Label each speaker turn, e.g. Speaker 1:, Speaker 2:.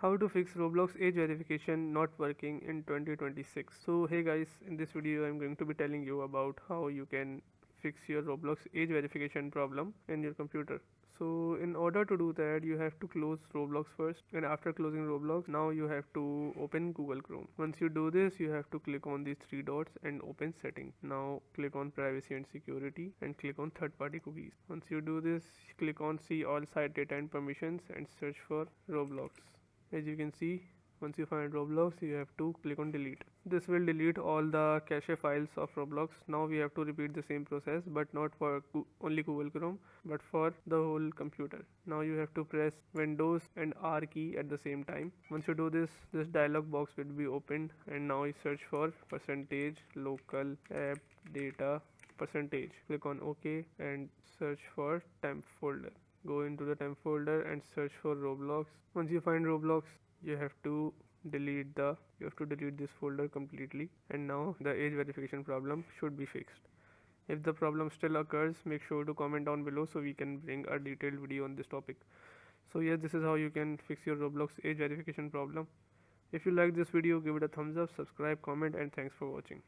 Speaker 1: How to fix Roblox age verification not working in 2026. So hey guys, in this video I'm going to be telling you about how you can fix your Roblox age verification problem in your computer. So in order to do that, you have to close Roblox first, and after closing Roblox, now you have to open Google Chrome. Once you do this, you have to click on these three dots and open settings. Now click on privacy and security and click on third party cookies. Once you do this, click on see all site data and permissions and search for Roblox. As you can see, once you find Roblox, you have to click on delete. This will delete all the cache files of Roblox. Now we have to repeat the same process, but not for only Google Chrome, but for the whole computer. Now you have to press Windows and R key at the same time. Once you do this, this dialog box will be opened, and now you search for percentage local app data percentage. Click on OK and search for temp folder. Go into the temp folder and search for Roblox. Once you find Roblox, you have to delete this folder completely, and now the age verification problem should be fixed. If the problem still occurs, make sure to comment down below so we can bring a detailed video on this topic. So yes, this is how you can fix your Roblox age verification problem. If you like this video, give it a thumbs up, subscribe, comment, and thanks for watching.